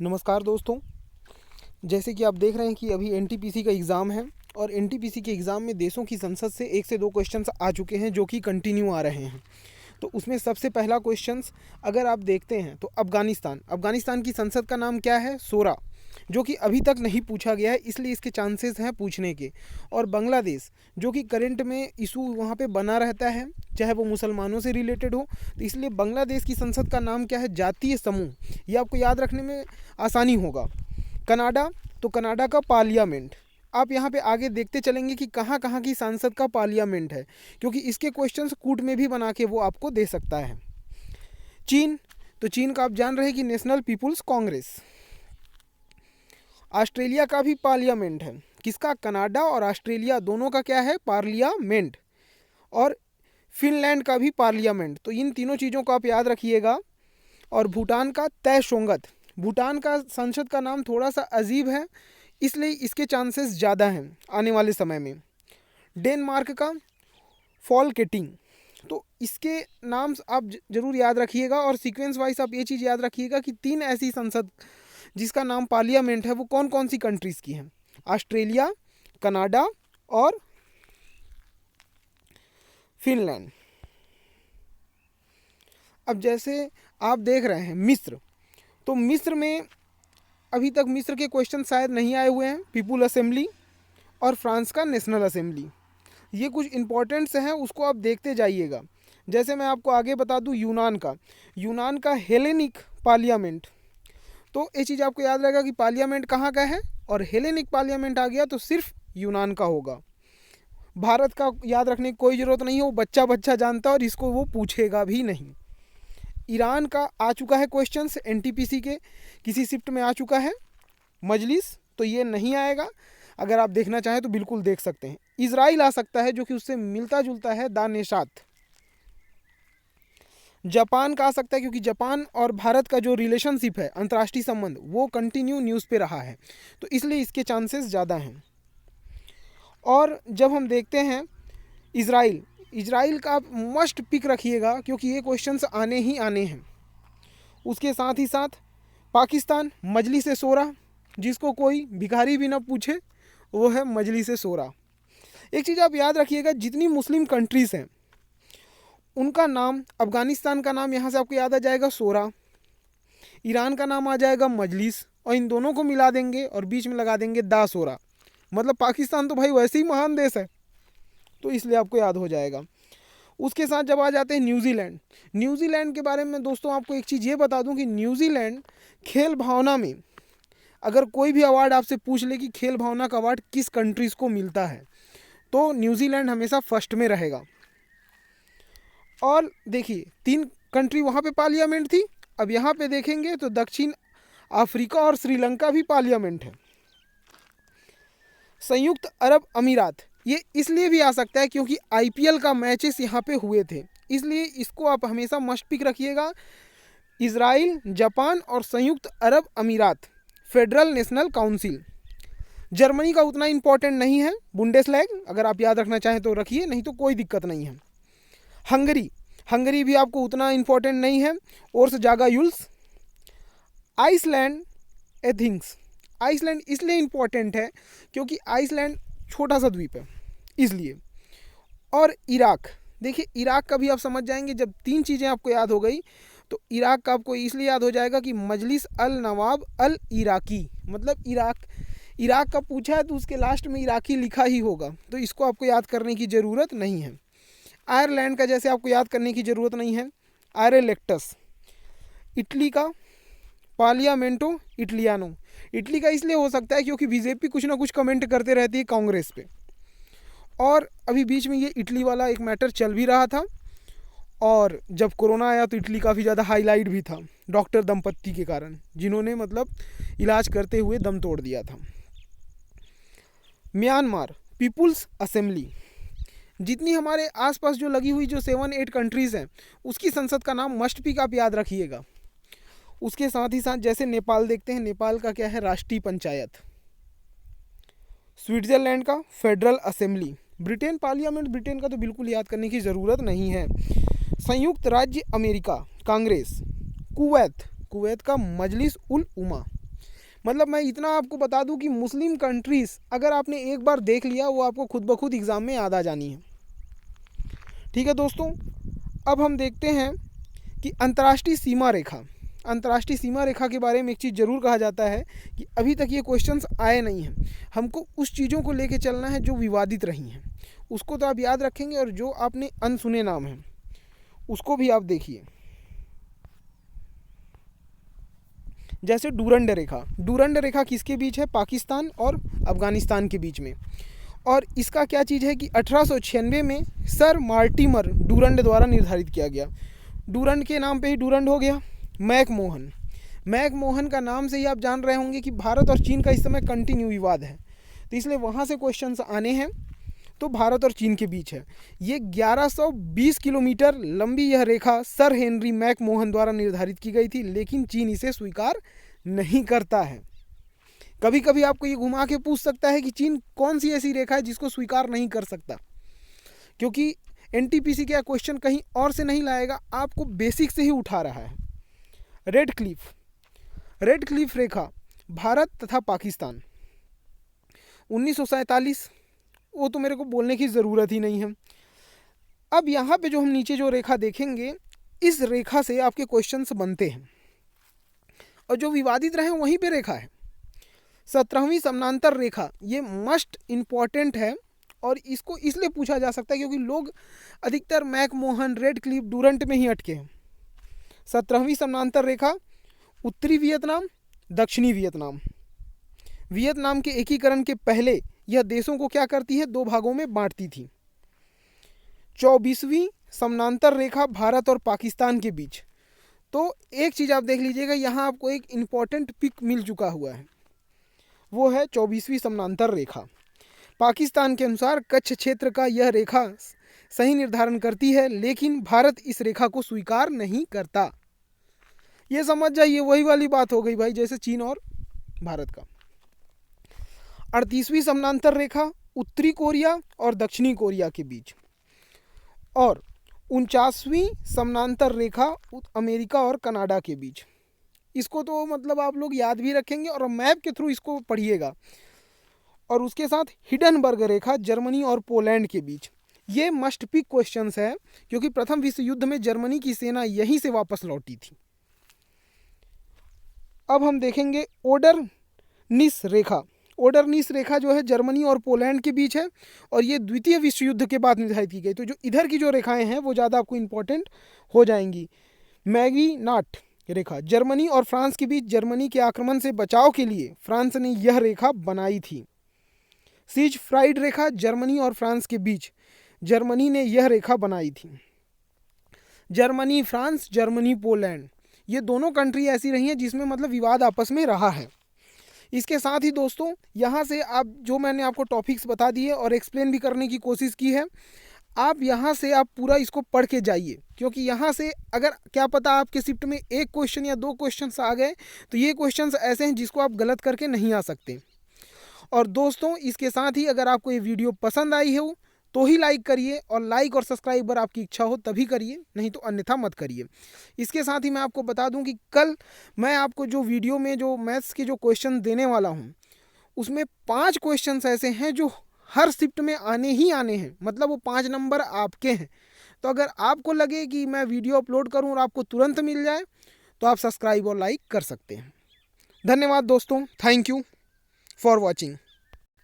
नमस्कार दोस्तों। जैसे कि आप देख रहे हैं कि अभी एनटीपीसी का एग्ज़ाम है और एनटीपीसी के एग्ज़ाम में देशों की संसद से 1 से 2 क्वेश्चंस आ चुके हैं जो कि कंटिन्यू आ रहे हैं। तो उसमें सबसे पहला क्वेश्चंस अगर आप देखते हैं तो अफ़गानिस्तान की संसद का नाम क्या है? शोरा, जो कि अभी तक नहीं पूछा गया है, इसलिए इसके चांसेस हैं पूछने के। और बांग्लादेश, जो कि करंट में इशू वहाँ पे बना रहता है, चाहे वो मुसलमानों से रिलेटेड हो, तो इसलिए बांग्लादेश की संसद का नाम क्या है? जातीय समूह। ये आपको याद रखने में आसानी होगा। कनाडा, तो कनाडा का पार्लियामेंट। आप यहाँ पे आगे देखते चलेंगे कि कहाँ कहाँ की सांसद का पार्लियामेंट है, क्योंकि इसके क्वेश्चंस कूट में भी बना के वो आपको दे सकता है। चीन, तो चीन का आप जान रहे हैं कि नेशनल पीपुल्स कांग्रेस। ऑस्ट्रेलिया का भी पार्लियामेंट है। किसका? कनाडा और ऑस्ट्रेलिया दोनों का क्या है? पार्लियामेंट। और फिनलैंड का भी पार्लियामेंट। तो इन तीनों चीज़ों को आप याद रखिएगा। और भूटान का तय शोंगत। भूटान का संसद का नाम थोड़ा सा अजीब है, इसलिए इसके चांसेस ज़्यादा हैं आने वाले समय में। डेनमार्क का फॉलकेटिंग। तो इसके नाम आप ज़रूर याद रखिएगा और सीक्वेंस वाइज आप ये चीज़ याद रखिएगा कि 3 ऐसी संसद जिसका नाम पार्लियामेंट है वो कौन कौन सी कंट्रीज़ की हैं? ऑस्ट्रेलिया, कनाडा और फिनलैंड। अब जैसे आप देख रहे हैं मिस्र, तो मिस्र में अभी तक मिस्र के क्वेश्चन शायद नहीं आए हुए हैं। पीपुल असेंबली और फ्रांस का नेशनल असेंबली, ये कुछ इंपॉर्टेंट से हैं, उसको आप देखते जाइएगा। जैसे मैं आपको आगे बता दूं यूनान का हेलेनिक पार्लियामेंट। तो ये चीज़ आपको याद रहेगा कि पार्लियामेंट कहाँ का है, और हेलेनिक पार्लियामेंट आ गया तो सिर्फ यूनान का होगा। भारत का याद रखने की कोई ज़रूरत नहीं है, वो बच्चा बच्चा जानता है और इसको वो पूछेगा भी नहीं। ईरान का आ चुका है क्वेश्चंस, एनटीपीसी के किसी शिफ्ट में आ चुका है। मजलिस, तो ये नहीं आएगा। अगर आप देखना चाहें तो बिल्कुल देख सकते हैं। इजराइल आ सकता है, जो कि उससे मिलता जुलता है, दानेशात। जापान का आ सकता है, क्योंकि जापान और भारत का जो रिलेशनशिप है, अंतर्राष्ट्रीय संबंध, वो कंटिन्यू न्यूज़ पे रहा है, तो इसलिए इसके चांसेस ज़्यादा हैं। और जब हम देखते हैं इजराइल का आप मस्ट पिक रखिएगा, क्योंकि ये क्वेश्चंस आने ही आने हैं। उसके साथ ही साथ पाकिस्तान, मजलिस शोरा, जिसको कोई भिखारी भी ना पूछे, वो है मजलिस शोरा। एक चीज़ आप याद रखिएगा, जितनी मुस्लिम कंट्रीज़ हैं उनका नाम, अफ़गानिस्तान का नाम यहाँ से आपको याद आ जाएगा शोरा, ईरान का नाम आ जाएगा मजलिस, और इन दोनों को मिला देंगे और बीच में लगा देंगे दा शोरा। मतलब पाकिस्तान तो भाई वैसे ही महान देश है, तो इसलिए आपको याद हो जाएगा। उसके साथ जब आ जाते हैं न्यूजीलैंड के बारे में दोस्तों आपको एक चीज़ ये बता दूं कि न्यूजीलैंड खेल भावना में, अगर कोई भी अवार्ड आपसे पूछ ले कि खेल भावना का अवार्ड किस कंट्रीज़ को मिलता है, तो न्यूजीलैंड हमेशा फर्स्ट में रहेगा। और देखिए 3 कंट्री वहाँ पे पार्लियामेंट थी, अब यहाँ पे देखेंगे तो दक्षिण अफ्रीका और श्रीलंका भी पार्लियामेंट है। संयुक्त अरब अमीरात, ये इसलिए भी आ सकता है क्योंकि आईपीएल का मैचेस यहाँ पे हुए थे, इसलिए इसको आप हमेशा मस्ट पिक रखिएगा। इजराइल, जापान और संयुक्त अरब अमीरात, फेडरल नेशनल काउंसिल। जर्मनी का उतना इंपॉर्टेंट नहीं है, बुंडेसलैग, अगर आप याद रखना चाहें तो रखिए, नहीं तो कोई दिक्कत नहीं है। हंगरी भी आपको उतना इंपॉर्टेंट नहीं है, ओर्स जागा यूल्स। आइसलैंड एथिंग्स, आइसलैंड इसलिए इंपॉर्टेंट है क्योंकि आइसलैंड छोटा सा द्वीप है, इसलिए। और इराक, देखिए इराक का भी आप समझ जाएंगे, जब 3 चीज़ें आपको याद हो गई तो इराक का आपको इसलिए याद हो जाएगा कि मजलिस अल नवाब अल इराकी, मतलब इराक का पूछा है तो उसके लास्ट में इराकी लिखा ही होगा, तो इसको आपको याद करने की ज़रूरत नहीं है। आयरलैंड का जैसे आपको याद करने की ज़रूरत नहीं है, आयरेलेक्टस। इटली का पार्लियामेंटो इटलियानो, इटली का इसलिए हो सकता है क्योंकि बीजेपी कुछ ना कुछ कमेंट करते रहती है कांग्रेस पे, और अभी बीच में ये इटली वाला एक मैटर चल भी रहा था, और जब कोरोना आया तो इटली काफ़ी ज़्यादा हाईलाइट भी था डॉक्टर दंपत्ति के कारण, जिन्होंने मतलब इलाज करते हुए दम तोड़ दिया था। म्यांमार पीपुल्स असेंबली, जितनी हमारे आसपास जो लगी हुई जो 7-8 कंट्रीज़ हैं, उसकी संसद का नाम मस्ट पिक आप याद रखिएगा। उसके साथ ही साथ जैसे नेपाल देखते हैं, नेपाल का क्या है? राष्ट्रीय पंचायत। स्विट्ज़रलैंड का federal assembly. Britain parliament, Britain का तो बिल्कुल याद करने की ज़रूरत नहीं है। संयुक्त राज्य अमेरिका कांग्रेस। कुवैत का मजलिस उल उमा। मतलब मैं इतना आपको बता दूं कि मुस्लिम कंट्रीज़ अगर आपने एक बार देख लिया वो आपको खुद ब खुद एग्ज़ाम में याद आ जानी है। ठीक है दोस्तों, अब हम देखते हैं कि अंतर्राष्ट्रीय सीमा रेखा। अंतर्राष्ट्रीय सीमा रेखा के बारे में एक चीज़ ज़रूर कहा जाता है कि अभी तक ये क्वेश्चंस आए नहीं हैं। हमको उस चीज़ों को लेके चलना है जो विवादित रही हैं, उसको तो आप याद रखेंगे, और जो आपने अनसुने नाम हैं उसको भी आप देखिए। जैसे डूरंड रेखा। डूरंड रेखा किसके बीच है? पाकिस्तान और अफ़गानिस्तान के बीच में। और इसका क्या चीज़ है कि 1896 में सर मार्टिमर डूरंड द्वारा निर्धारित किया गया। डूरंड के नाम पे ही डूरंड हो गया। मैकमोहन, मैकमोहन का नाम से ही आप जान रहे होंगे कि भारत और चीन का इस समय कंटिन्यू विवाद है, तो इसलिए वहाँ से क्वेश्चंस आने हैं। तो भारत और चीन के बीच है। ये 1120 किलोमीटर लंबी यह रेखा सर हेनरी मैकमोहन द्वारा निर्धारित की गई थी, लेकिन चीन इसे स्वीकार नहीं करता है। कभी कभी आपको ये घुमा के पूछ सकता है कि चीन कौन सी ऐसी रेखा है जिसको स्वीकार नहीं कर सकता, क्योंकि एनटीपीसी का क्वेश्चन कहीं और से नहीं लाएगा, आपको बेसिक से ही उठा रहा है। रेड क्लिफ, रेड क्लिफ रेखा भारत तथा पाकिस्तान 1947, वो तो मेरे को बोलने की ज़रूरत ही नहीं है। अब यहाँ पे जो हम नीचे जो रेखा देखेंगे, इस रेखा से आपके क्वेश्चंस बनते हैं, और जो विवादित रहे वहीं पे रेखा है 17वीं समानांतर रेखा। ये मस्ट इम्पॉर्टेंट है, और इसको इसलिए पूछा जा सकता है क्योंकि लोग अधिकतर मैकमोहन, रेड क्लिफ, डूरंट में ही अटके हैं। 17वीं समानांतर रेखा उत्तरी वियतनाम, दक्षिणी वियतनाम। वियतनाम के एकीकरण के पहले यह देशों को क्या करती है? 2 भागों में बांटती थी। 24वीं समानांतर रेखा भारत और पाकिस्तान के बीच। तो एक चीज़ आप देख लीजिएगा, यहाँ आपको एक इम्पॉर्टेंट पिक मिल चुका हुआ है, वो है 24वीं समानांतर रेखा। पाकिस्तान के अनुसार कच्छ क्षेत्र का यह रेखा सही निर्धारण करती है, लेकिन भारत इस रेखा को स्वीकार नहीं करता। ये समझ जाइए, वही वाली बात हो गई भाई, जैसे चीन और भारत का। 38वीं समानांतर रेखा उत्तरी कोरिया और दक्षिणी कोरिया के बीच। और 49वीं समानांतर रेखा अमेरिका और कनाडा के बीच। इसको तो मतलब आप लोग याद भी रखेंगे और मैप के थ्रू इसको पढ़िएगा। और उसके साथ हिडनबर्ग रेखा जर्मनी और पोलैंड के बीच। ये मस्ट पिक क्वेश्चंस है, क्योंकि प्रथम विश्व युद्ध में जर्मनी की सेना यहीं से वापस लौटी थी। अब हम देखेंगे ओडरनिस रेखा। ओडरनिस रेखा जो है जर्मनी और पोलैंड के बीच है, और ये द्वितीय विश्व युद्ध के बाद निर्धारित की गई। तो जो इधर की जो रेखाएं हैं वो ज़्यादा आपको इंपॉर्टेंट हो जाएंगी। मैगीनाट रेखा जर्मनी और फ्रांस के बीच, जर्मनी के आक्रमण से बचाव के लिए फ्रांस ने यह रेखा बनाई थी। सीज फ्राइड रेखा जर्मनी और फ्रांस के बीच, जर्मनी ने यह रेखा बनाई थी। जर्मनी फ्रांस, जर्मनी पोलैंड, ये दोनों कंट्री ऐसी रही हैं जिसमें मतलब विवाद आपस में रहा है। इसके साथ ही दोस्तों, यहाँ से आप जो मैंने आपको टॉपिक्स बता दिए और एक्सप्लेन भी करने की कोशिश की है, आप यहाँ से आप पूरा इसको पढ़ के जाइए, क्योंकि यहाँ से अगर क्या पता आपके शिफ्ट में 1 क्वेश्चन या 2 क्वेश्चंस आ गए, तो ये क्वेश्चंस ऐसे हैं जिसको आप गलत करके नहीं आ सकते। और दोस्तों, इसके साथ ही अगर आपको ये वीडियो पसंद आई हो तो ही लाइक करिए, और लाइक और सब्सक्राइबर आपकी इच्छा हो तभी करिए, नहीं तो अन्यथा मत करिए। इसके साथ ही मैं आपको बता दूं कि कल मैं आपको जो वीडियो में जो मैथ्स के जो क्वेश्चन देने वाला हूं, उसमें 5 क्वेश्चंस ऐसे हैं जो हर शिफ्ट में आने ही आने हैं, मतलब वो 5 नंबर आपके हैं। तो अगर आपको लगे कि मैं वीडियो अपलोड करूँ और आपको तुरंत मिल जाए, तो आप सब्सक्राइब और लाइक कर सकते हैं। धन्यवाद दोस्तों, थैंक यू फॉर वॉचिंग।